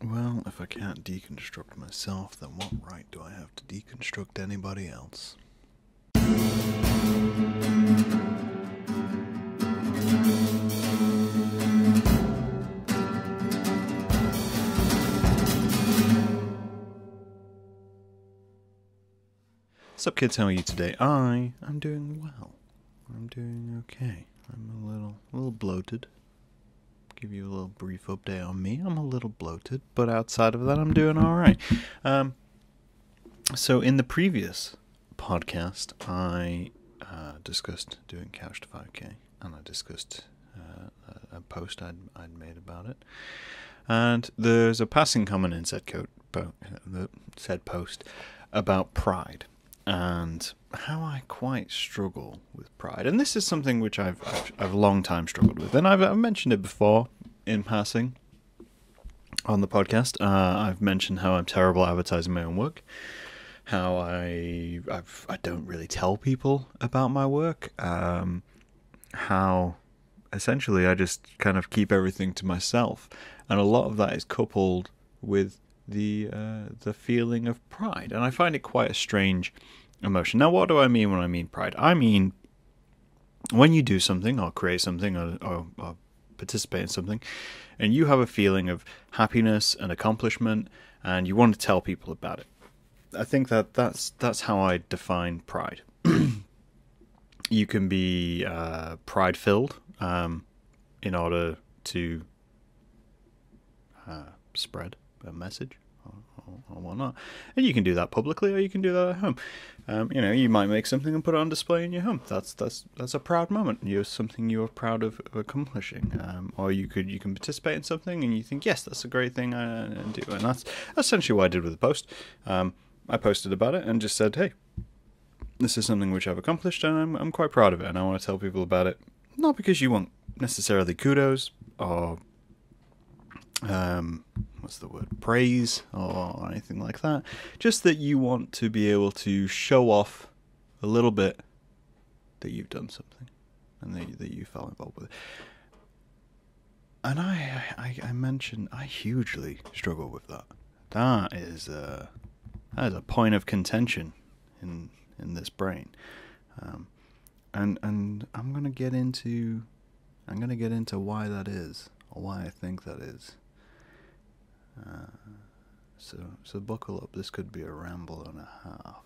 Well, if I can't deconstruct myself, then what right do I have to deconstruct anybody else? What's up, kids? How are you today? I'm doing well. I'm doing okay. I'm a little bloated. Give you a little brief update on me. I'm a little bloated, but outside of that, I'm doing all right. So in the previous podcast, I discussed doing Couch to 5K, and I discussed a post I'd made about it. And there's a passing comment in said post about pride and how I quite struggle with pride. And this is something which I've long time struggled with, and I've mentioned it before in passing on the podcast. I've mentioned how I'm terrible at advertising my own work, how I don't really tell people about my work, how essentially I just kind of keep everything to myself, and a lot of that is coupled with the feeling of pride, and I find it quite a strange emotion. Now, what do I mean when I mean pride? I mean when you do something or create something or participate in something, and you have a feeling of happiness and accomplishment, and you want to tell people about it. I think that's how I define pride. You can be pride-filled in order to spread a message or whatnot, and you can do that publicly, or you can do that at home. You might make something and put it on display in your home. That's a proud moment. You're something you're proud of accomplishing. Or you can participate in something and you think, yes, that's a great thing I do. And that's essentially what I did with the post. I posted about it and just said, hey, this is something which I've accomplished, and I'm quite proud of it, and I want to tell people about it. Not because you want necessarily kudos or praise or anything like that, just that you want to be able to show off a little bit that you've done something and that you fell involved with it. And I mentioned I hugely struggle with that. That is a point of contention in this brain, and I'm gonna get into why that is, or why I think that is. So buckle up. This could be a ramble and a half.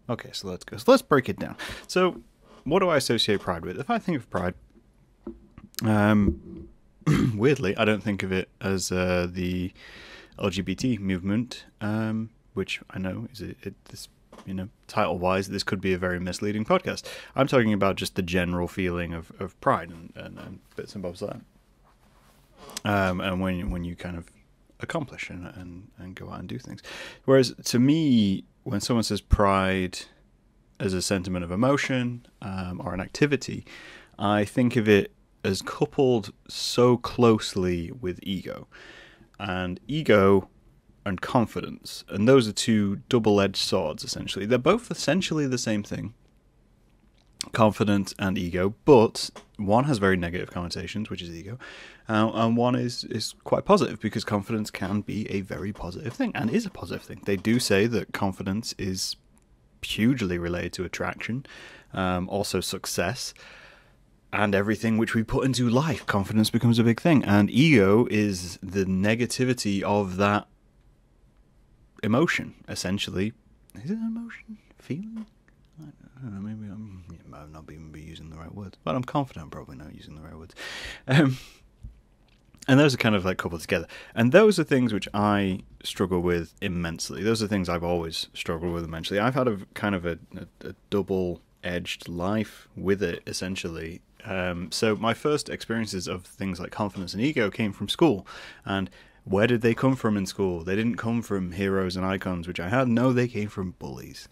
Okay, so let's go. So let's break it down. So, what do I associate pride with? If I think of pride, weirdly, I don't think of it as the LGBT movement, which I know is this. Title-wise, this could be a very misleading podcast. I'm talking about just the general feeling of pride and bits and bobs like that. And when you kind of accomplish and go out and do things. Whereas to me, when someone says pride as a sentiment of emotion or an activity, I think of it as coupled so closely with ego. And ego and confidence, and those are two double-edged swords, essentially. They're both essentially the same thing, confidence and ego, but one has very negative connotations, which is ego, and one is quite positive, because confidence can be a very positive thing, and is a positive thing. They do say that confidence is hugely related to attraction, also success, and everything which we put into life. Confidence becomes a big thing, and ego is the negativity of that emotion, essentially. Is it an emotion? Feeling? I don't know, maybe I might not even be using the right words, but I'm confident I'm probably not using the right words. And those are kind of like coupled together. And those are things which I struggle with immensely. Those are things I've always struggled with immensely. I've had a kind of a double-edged life with it, essentially. So my first experiences of things like confidence and ego came from school. And where did they come from in school? They didn't come from heroes and icons, which I had. No, they came from bullies,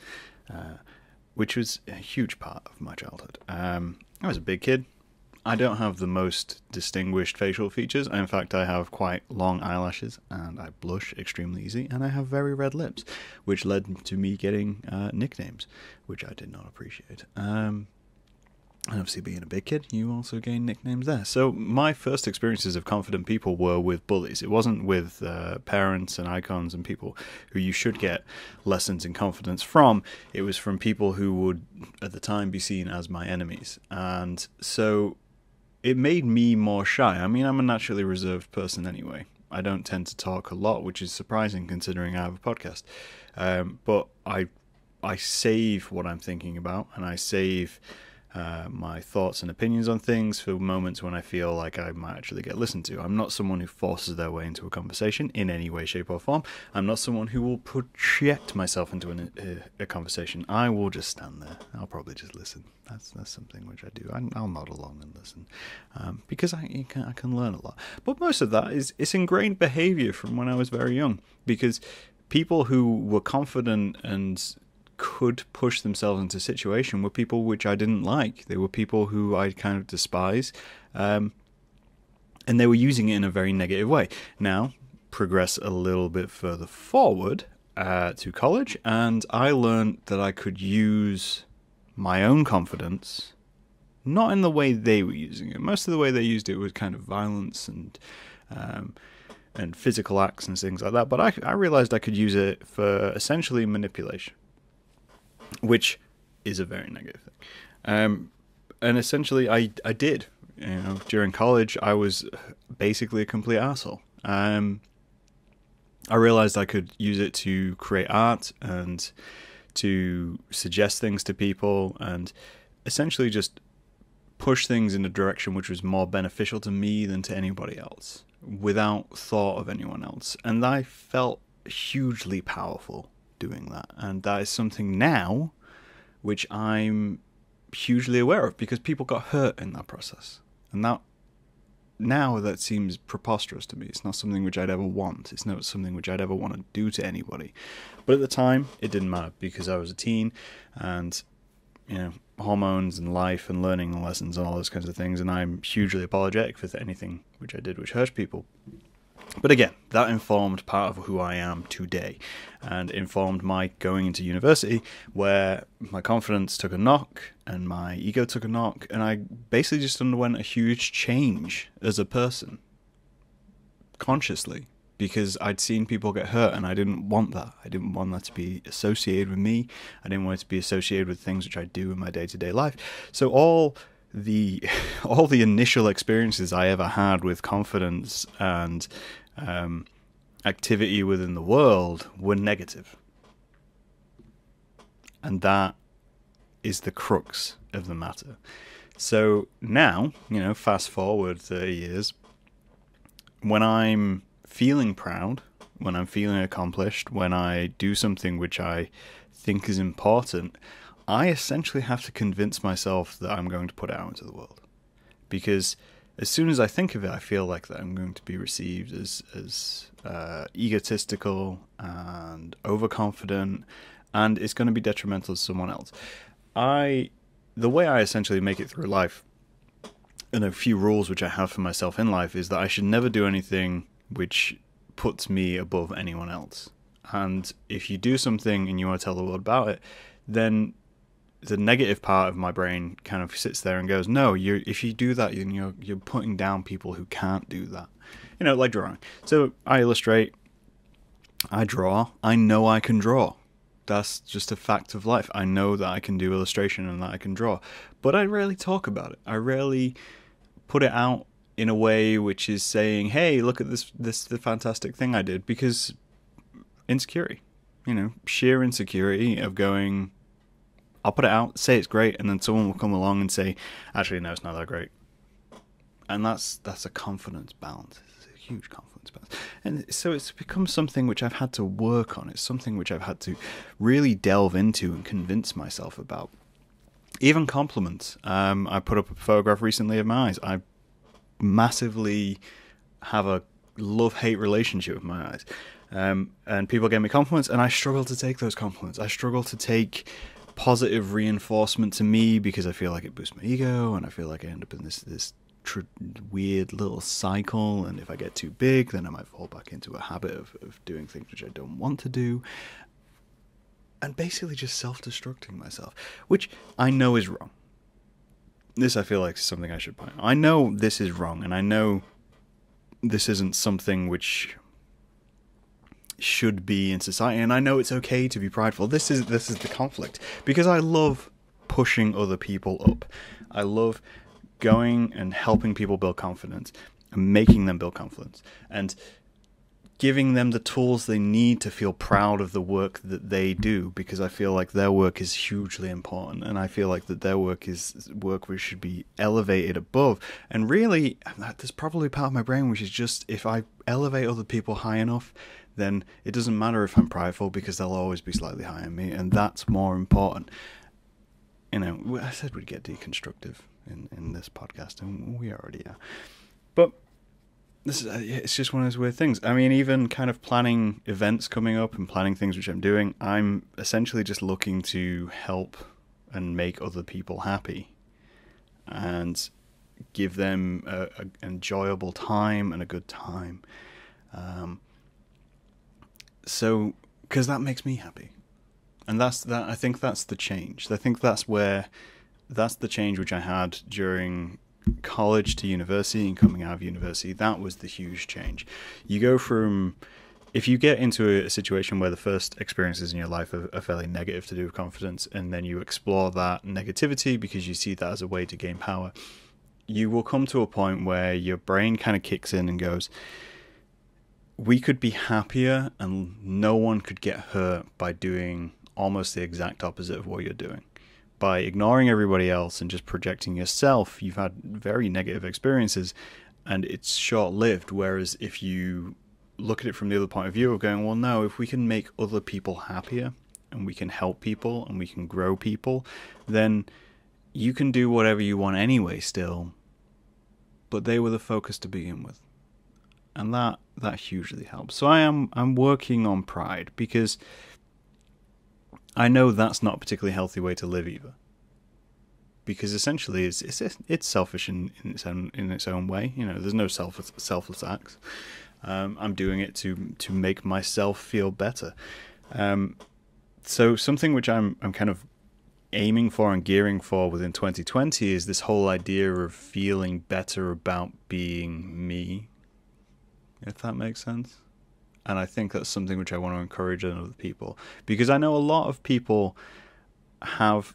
which was a huge part of my childhood. I was a big kid. I don't have the most distinguished facial features. In fact, I have quite long eyelashes, and I blush extremely easy, and I have very red lips, which led to me getting nicknames, which I did not appreciate. And obviously, being a big kid, you also gain nicknames there. So my first experiences of confident people were with bullies. It wasn't with parents and icons and people who you should get lessons in confidence from. It was from people who would, at the time, be seen as my enemies. And so it made me more shy. I mean, I'm a naturally reserved person anyway. I don't tend to talk a lot, which is surprising considering I have a podcast. But I save what I'm thinking about, and I save my thoughts and opinions on things for moments when I feel like I might actually get listened to. I'm not someone who forces their way into a conversation in any way, shape, or form. I'm not someone who will project myself into a conversation. I will just stand there. I'll probably just listen. That's something which I do. I'll nod along and listen because I can learn a lot. But most of that it's ingrained behavior from when I was very young, because people who were confident and could push themselves into a situation were people which I didn't like. They were people who I kind of despise, and they were using it in a very negative way. Now, progress a little bit further forward to college, and I learned that I could use my own confidence, not in the way they were using it. Most of the way they used it was kind of violence and physical acts and things like that, but I realized I could use it for essentially manipulation, which is a very negative thing. And essentially, I did. During college, I was basically a complete asshole. I realized I could use it to create art and to suggest things to people and essentially just push things in a direction which was more beneficial to me than to anybody else, without thought of anyone else. And I felt hugely powerful doing that, and that is something now which I'm hugely aware of, because people got hurt in that process, and that seems preposterous to me. It's not something which I'd ever want. It's not something which I'd ever want to do to anybody. But at the time, it didn't matter, because I was a teen, and hormones and life and learning lessons and all those kinds of things, and I'm hugely apologetic for anything which I did which hurt people. But again, that informed part of who I am today, and informed my going into university, where my confidence took a knock and my ego took a knock, and I basically just underwent a huge change as a person, consciously, because I'd seen people get hurt, and I didn't want that. I didn't want that to be associated with me. I didn't want it to be associated with things which I do in my day-to-day life. So all the initial experiences I ever had with confidence and activity within the world were negative. And that is the crux of the matter. So now, fast forward 30 years, when I'm feeling proud, when I'm feeling accomplished, when I do something which I think is important, I essentially have to convince myself that I'm going to put it out into the world. Because as soon as I think of it, I feel like that I'm going to be received as egotistical and overconfident, and it's going to be detrimental to someone else. The way I essentially make it through life, and a few rules which I have for myself in life, is that I should never do anything which puts me above anyone else. And if you do something and you want to tell the world about it, then the negative part of my brain kind of sits there and goes, no, if you do that, you're putting down people who can't do that. Like drawing. So I illustrate, I draw, I know I can draw. That's just a fact of life. I know that I can do illustration and that I can draw. But I rarely talk about it. I rarely put it out in a way which is saying, hey, look at the fantastic thing I did, because insecurity, sheer insecurity of going, I'll put it out, say it's great, and then someone will come along and say, actually, no, it's not that great. And that's a confidence balance. It's a huge confidence balance. And so it's become something which I've had to work on. It's something which I've had to really delve into and convince myself about. Even compliments. I put up a photograph recently of my eyes. I massively have a love-hate relationship with my eyes. And people give me compliments, and I struggle to take those compliments. I struggle to take positive reinforcement to me, because I feel like it boosts my ego, and I feel like I end up in this weird little cycle, and if I get too big, then I might fall back into a habit of doing things which I don't want to do, and basically just self-destructing myself, which I know is wrong. this I feel like is something I should point out. I know this is wrong, and I know this isn't something which should be in society, and I know it's okay to be prideful. This is the conflict, because I love pushing other people up. I love going and helping people build confidence and making them build confidence and giving them the tools they need to feel proud of the work that they do, because I feel like their work is hugely important, and I feel like that their work is work which should be elevated above. And really, there's probably part of my brain which is just, if I elevate other people high enough, then it doesn't matter if I'm prideful, because they'll always be slightly higher than me, and that's more important. You know, I said we'd get deconstructive in this podcast, and we already are. But this is it's just one of those weird things. I mean, even kind of planning events coming up and planning things which I'm doing, I'm essentially just looking to help and make other people happy and give them an enjoyable time and a good time. So, because that makes me happy. And I think that's the change. I think that's the change which I had during college to university and coming out of university. That was the huge change. You go from, if you get into a situation where the first experiences in your life are fairly negative to do with confidence, and then you explore that negativity because you see that as a way to gain power, you will come to a point where your brain kind of kicks in and goes, we could be happier and no one could get hurt by doing almost the exact opposite of what you're doing. By ignoring everybody else and just projecting yourself, you've had very negative experiences and it's short-lived. Whereas if you look at it from the other point of view of going, well, no, if we can make other people happier and we can help people and we can grow people, then you can do whatever you want anyway still. But they were the focus to begin with. And that hugely helps. So I'm working on pride, because I know that's not a particularly healthy way to live either. Because essentially it's selfish in its own way. You know, there's no selfless acts. I'm doing it to make myself feel better. So something which I'm kind of aiming for and gearing for within 2020 is this whole idea of feeling better about being me, if that makes sense. And I think that's something which I want to encourage in other people, because I know a lot of people have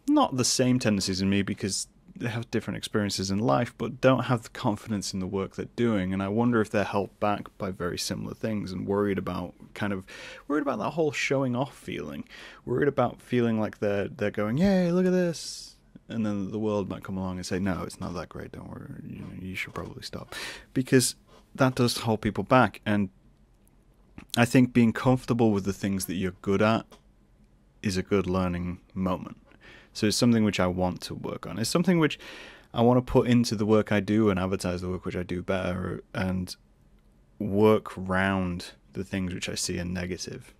not the same tendencies as me, because they have different experiences in life, but don't have the confidence in the work they're doing. And I wonder if they're held back by very similar things and worried about that whole showing off feeling, worried about feeling like they're going, yay, look at this. And then the world might come along and say, no, it's not that great. Don't worry. You should probably stop, because that does hold people back. And I think being comfortable with the things that you're good at is a good learning moment. So it's something which I want to work on. It's something which I want to put into the work I do and advertise the work which I do better, and work around the things which I see are negative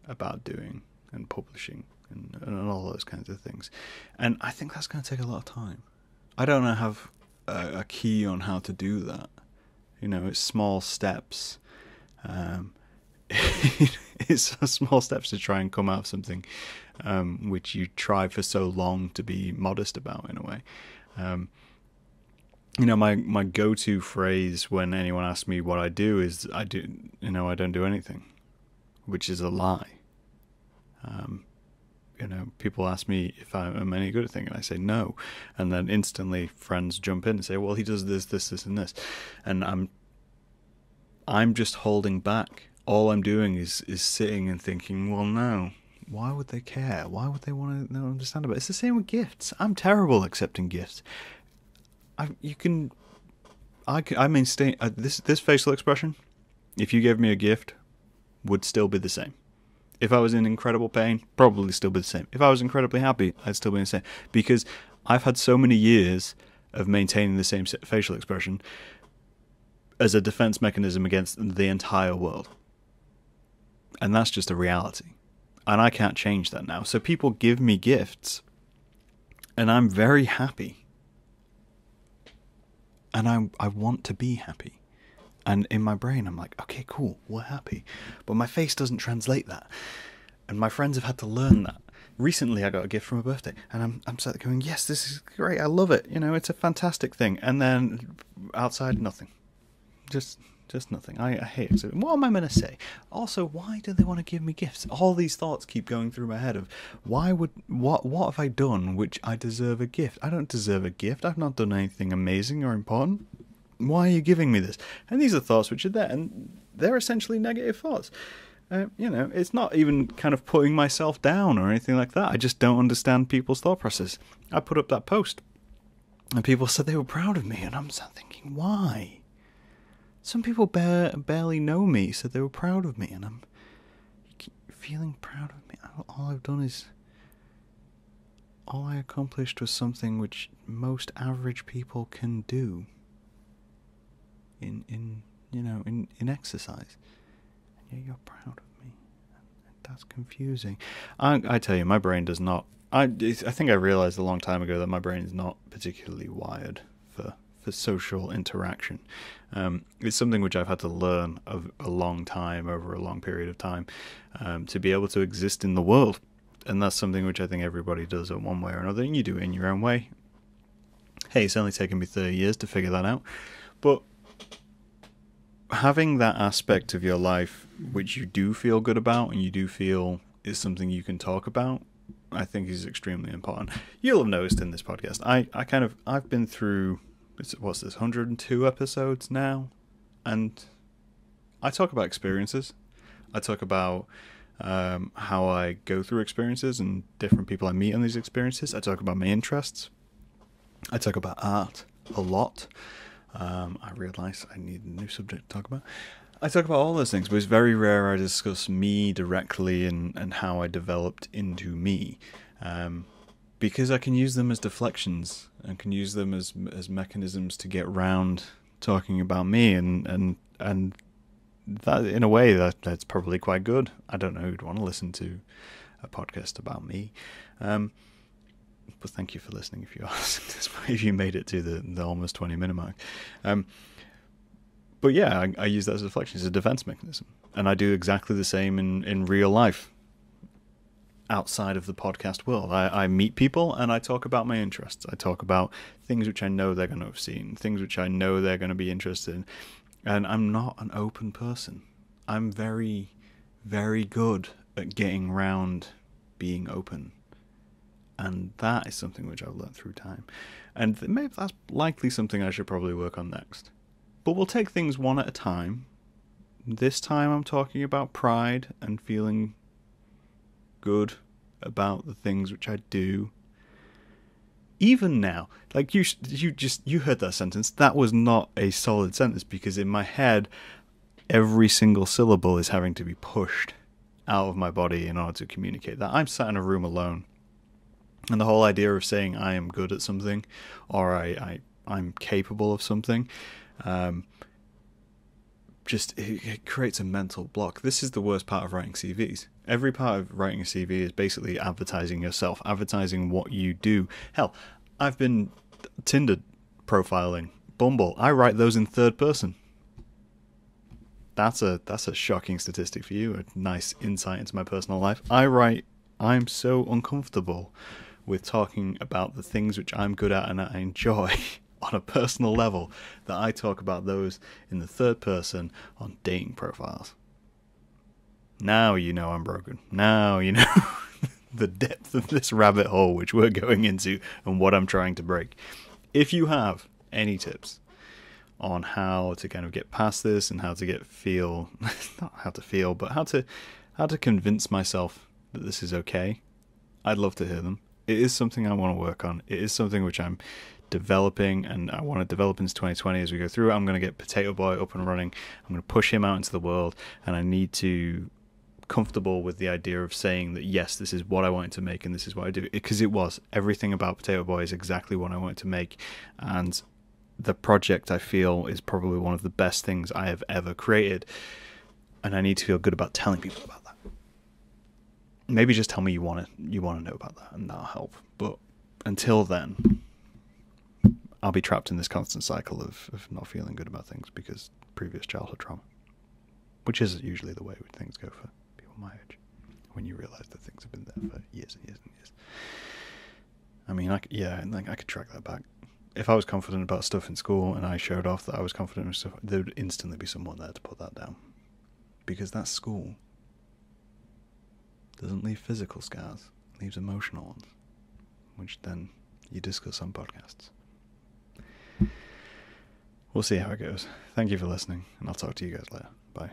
about doing and publishing and all those kinds of things. And I think that's going to take a lot of time. I don't have a key on how to do that. You know, it's small steps. It's small steps to try and come out of something which you try for so long to be modest about, in a way. You know, my go-to phrase when anyone asks me what I do is I don't do anything, which is a lie. You know, people ask me if I'm any good at things, and I say no, and then instantly friends jump in and say, well, he does this, and this, and I'm just holding back. All I'm doing is sitting and thinking, well, no, why would they care? Why would they want to understand about it? It's the same with gifts. I'm terrible at accepting gifts. This facial expression, if you gave me a gift, would still be the same. If I was in incredible pain, probably still be the same. If I was incredibly happy, I'd still be the same. Because I've had so many years of maintaining the same facial expression as a defense mechanism against the entire world. And that's just a reality. And I can't change that now. So people give me gifts, and I'm very happy. And I want to be happy. And in my brain, I'm like, okay, cool, we're happy. But my face doesn't translate that. And my friends have had to learn that. Recently, I got a gift for my birthday, and I'm sat there going, yes, this is great. I love it. It's a fantastic thing. And then outside, nothing. Just nothing. I hate it. So what am I going to say? Also, why do they want to give me gifts? All these thoughts keep going through my head of what have I done which I deserve a gift? I don't deserve a gift. I've not done anything amazing or important. Why are you giving me this? And these are thoughts which are there, and they're essentially negative thoughts. It's not even kind of putting myself down or anything like that. I just don't understand people's thought process. I put up that post, and people said they were proud of me, and I'm sat thinking, why? Some people barely know me, said they were proud of me, and I'm feeling proud of me. All I accomplished was something which most average people can do in exercise. And you're proud of me. That's confusing. I tell you, my brain does not. I think I realized a long time ago that my brain is not particularly wired for social interaction. It's something which I've had to learn of a long time, over a long period of time, to be able to exist in the world. And that's something which I think everybody does in one way or another, and you do it in your own way. Hey, it's only taken me 30 years to figure that out. But having that aspect of your life which you do feel good about and you do feel is something you can talk about, I think is extremely important. You'll have noticed in this podcast, I've been through, what's this, 102 episodes now, and I talk about experiences. I talk about how I go through experiences and different people I meet on these experiences. I talk about my interests. I talk about art a lot. I realise I need a new subject to talk about. I talk about all those things, but it's very rare I discuss me directly and how I developed into me. Because I can use them as deflections and can use them as mechanisms to get round talking about me, and that, in a way, that's probably quite good. I don't know who'd want to listen to a podcast about me. But thank you for listening if you are listening to this, if you made it to the almost 20-minute mark. But yeah, I use that as a deflection, as a defense mechanism. And I do exactly the same in real life outside of the podcast world. I meet people and I talk about my interests. I talk about things which I know they're going to have seen, things which I know they're going to be interested in. And I'm not an open person. I'm very, very good at getting round being open. And that is something which I've learned through time. And maybe that's likely something I should probably work on next. But we'll take things one at a time. This time I'm talking about pride and feeling good about the things which I do. Even now, like you heard that sentence. That was not a solid sentence, because in my head, every single syllable is having to be pushed out of my body in order to communicate that. I'm sat in a room alone. And the whole idea of saying I am good at something, or I'm capable of something, it creates a mental block. This is the worst part of writing CVs. Every part of writing a CV is basically advertising yourself, advertising what you do. Hell, I've been Tinder profiling, Bumble. I write those in third person. That's a shocking statistic for you, a nice insight into my personal life. I'm so uncomfortable with talking about the things which I'm good at and I enjoy on a personal level that I talk about those in the third person on dating profiles. Now you know I'm broken. Now you know the depth of this rabbit hole which we're going into and what I'm trying to break. If you have any tips on how to kind of get past this and how to not how to feel, but how to convince myself that this is okay, I'd love to hear them. It is something I want to work on. It is something which I'm developing, and I want to develop into 2020 as we go through. I'm going to get Potato Boy up and running. I'm going to push him out into the world, and I need to comfortable with the idea of saying that, yes, this is what I wanted to make and this is what I do. Because everything about Potato Boy is exactly what I wanted to make, and the project, I feel, is probably one of the best things I have ever created, and I need to feel good about telling people about that. Maybe just tell me you want to know about that, and that'll help. But until then, I'll be trapped in this constant cycle of not feeling good about things because previous childhood trauma, which is usually the way things go for people my age. when you realise that things have been there for years and years and years. I mean, I could track that back. If I was confident about stuff in school and I showed off that I was confident in stuff, there would instantly be someone there to put that down. Because that school doesn't leave physical scars, it leaves emotional ones, which then you discuss on podcasts. We'll see how it goes. Thank you for listening, and I'll talk to you guys later. Bye.